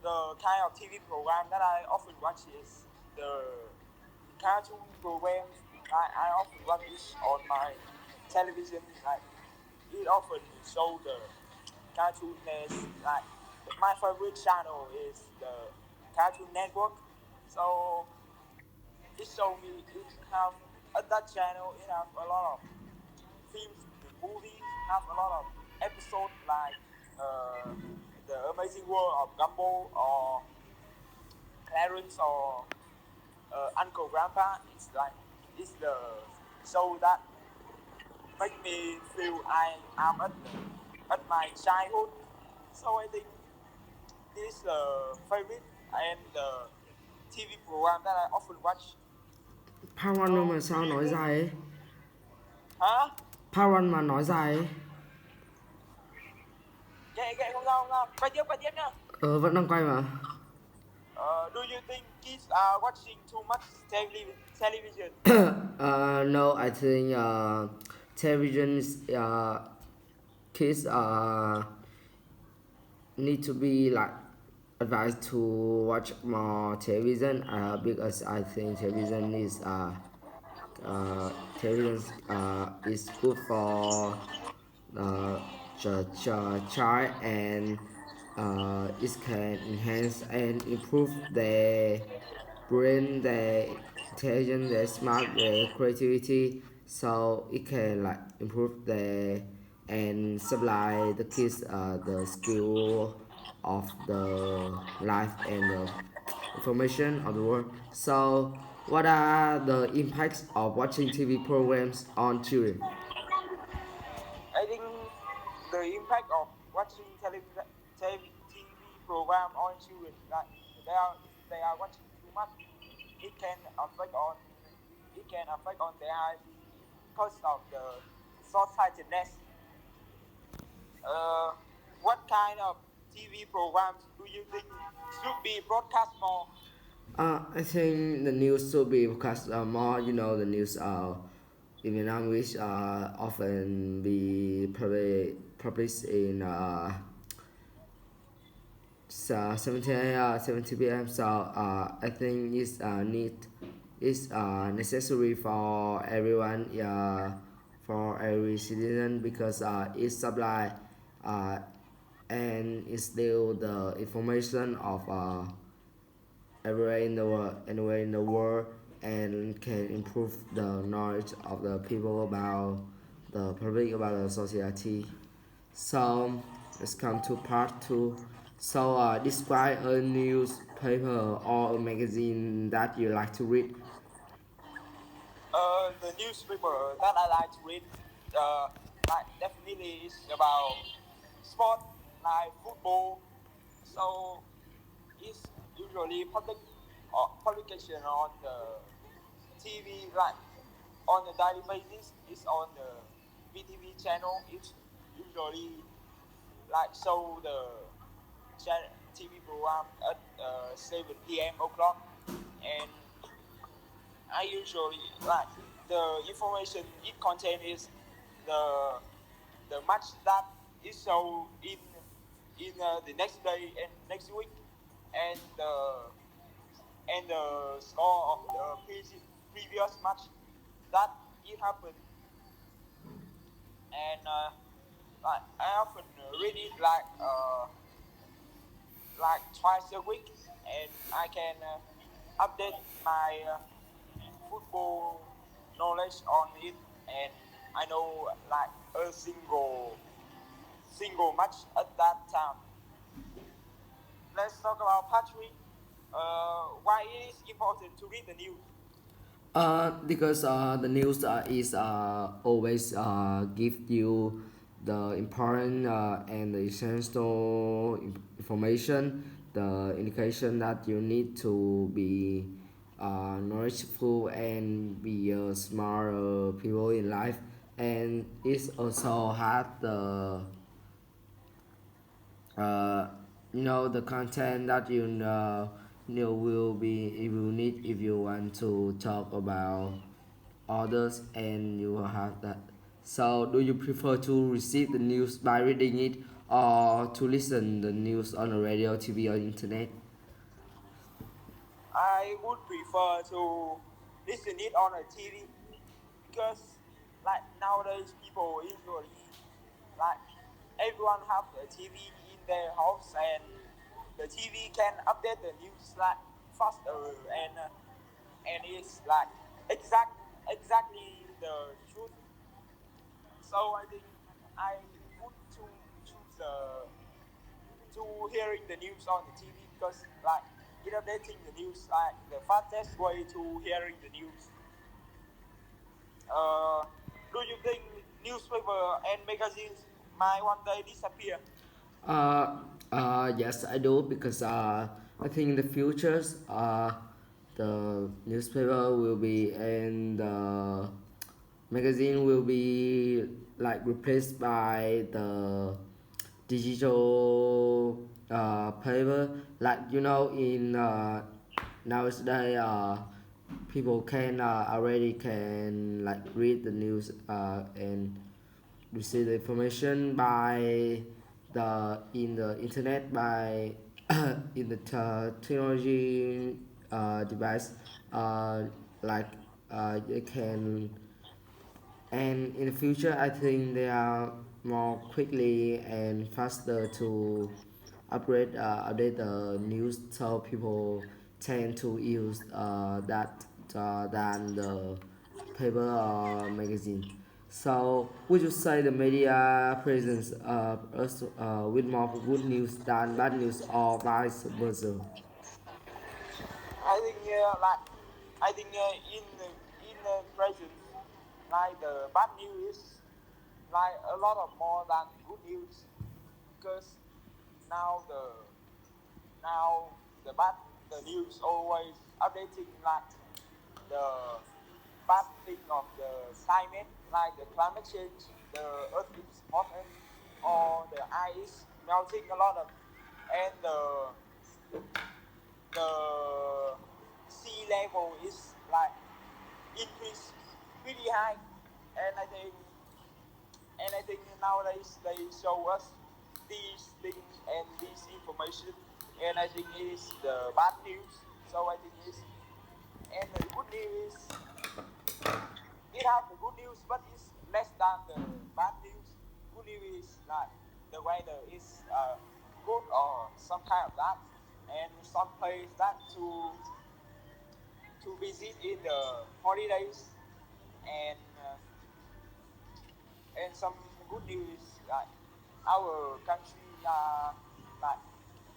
the kind of TV program that I often watch is the cartoon programs. I often watch this on my television. Like it often show the cartoonness. Like my favorite channel is the Cartoon Network. So it show me it have at that channel it have a lot of films, the movies have a lot of episodes like uh, the Amazing World of Gumball or Clarence or Uncle Grandpa. It's like it's the show that make me feel I am at my childhood. So I think this is the favorite and the TV program that I often watch. Part 1 So mà sao do you nói think? dài ấy? Hả? Part 1 mà nói dài ấy. Kệ không sao không sao. Quay tiếp nhá. Vẫn đang quay mà. Do you think kids are watching too much television? No, I think television is, kids need to be like advised to watch more television because I think television is good for uh, the child, and it can enhance and improve their brain, their intelligence, their smart, their creativity. So it can like improve their and supply the kids the skill of the life and the information of the world. So what are the impacts of watching TV programs on children? I think the impact of watching TV program on children, like if they are watching too much, it can affect on their eyes because of the short-sightedness. Uh, what kind of TV programs do you think should be broadcast more? I think the news should be because more, the news in language often be published in 17 p.m. So I think it's necessary for everyone, for every citizen, because it supply uh, and instill the information of anywhere in the world, and can improve the knowledge of the people about the public, about the society. So let's come to part 2. So describe a newspaper or a magazine that you like to read. The newspaper that I like to read, like definitely is about sport, like football. So it's usually publication on the TV, like on a daily basis. It's on the VTV channel. It's usually like show the TV program at 7 p.m. o'clock, and I usually like the information it contains is the match that is shown in the next day and next week, and the score of the previous match that it happened, and I often read it like twice a week, and I can update my football knowledge on it, and I know like a single match at that time. Let's talk about Patrick. Why it is important to read the news? Because the news is always give you the important and the essential information, the indication that you need to be knowledgeful and be a smart people in life, and it also had the uh, the content that will be, you will need if you want to talk about others, and you will have that. So do you prefer to receive the news by reading it, or to listen the news on the radio, TV, or internet? I would prefer to listen it on a TV because like nowadays people usually like everyone have a TV in their house and the TV can update the news like faster and it's like exactly the truth. So I think I would to choose to hearing the news on the TV because like it updating the news like the fastest way to hearing the news. Uh, do you think newspaper and magazines might one day disappear? Uh, yes, I do because I think in the futures, the newspaper will be and the magazine will be like replaced by the digital paper. Like in nowadays, people can already can like read the news and receive the information by the in the internet by in the technology device uh, like they can, and in the future I think they are more quickly and faster to update the news, so people tend to use that than the paper or magazine. So would you say the media presents us with more good news than bad news or vice versa? I think like I think in the present like the bad news is like a lot of more than good news because now now the bad the news always updating like the bad thing of the climate like the climate change, the earth is hotter or the ice melting a lot of and the sea level is like increase really high and I think nowadays they show us these things and this information, and I think it is the bad news. So I think it's and the good news is it has the good news, but it's less than the bad news. Good news is like the weather is good or some kind of that, and some place that to visit in the holidays and. And some good news like our country like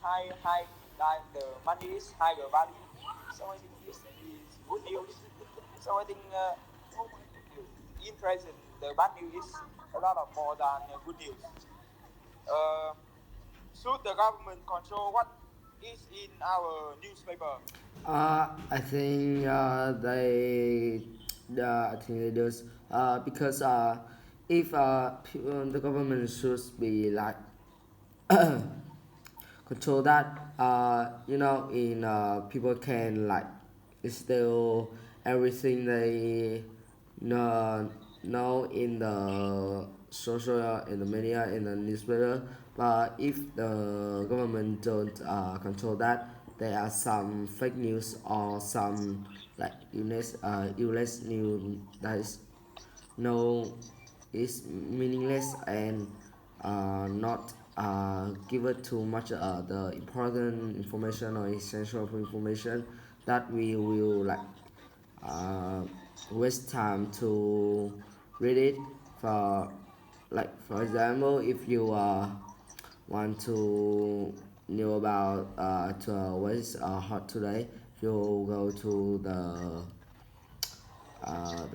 high like the money is higher value. So I think this is good news. So I think in present the bad news is a lot of more than good news. Uh, should the government control what is in our newspaper? I think I think they do, because if the government should be like control that, in people can like still everything they know in the social, in the media, in the newspaper. But if the government don't control that, there are some fake news or some like useless news that is no is meaningless and not give it too much the important information or essential information that we will like uh, waste time to read it. For like for example, if you want to know about what is hot today, you go to the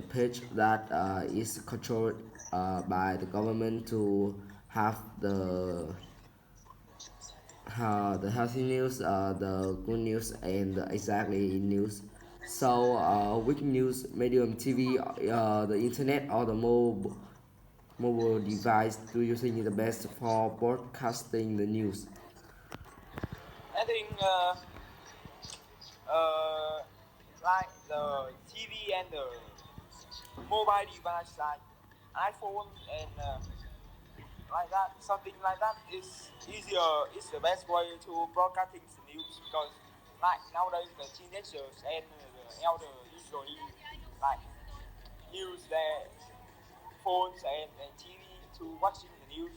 page that is controlled by the government to have the healthy news, the good news, and the exactly news. So, which news medium, TV, the internet, or the mobile device do you think is the best for broadcasting the news? I think uh, like the TV and the mobile device like iPhone and like that. Something like that is easier. Is the best way to broadcasting the news because like nowadays the teenagers and the elder usually like use their phones and TV to watching the news.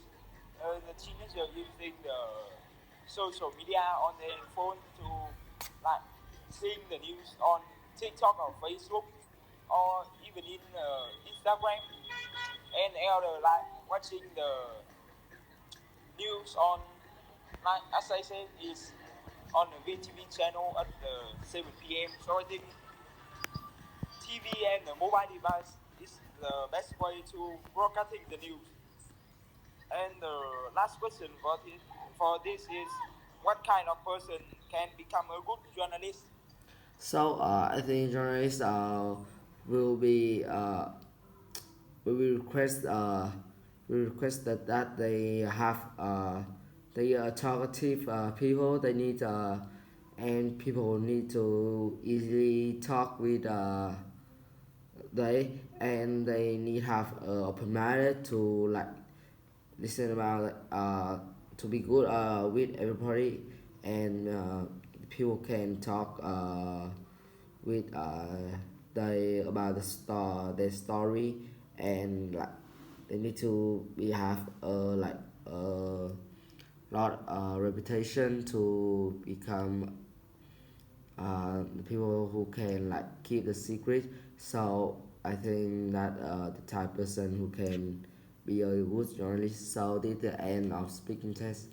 The teenager using the social media on their phone to like seeing the news on TikTok or Facebook or even in Instagram and elder like watching the news on like as I said is on the VTV channel at the 7 p.m. So I think TV and the mobile device is the best way to broadcasting the news. And the last question for this is what kind of person can become a good journalist? So I think journalists will be we will request that they have they are talkative people. They need and people need to easily talk with they need have open minded to like listen about to be good with everybody and people can talk with they about their story and like they need to be have like a lot reputation to become the people who can like keep the secret. So I think that the type person who can be a good journalist. So this is the end of speaking test.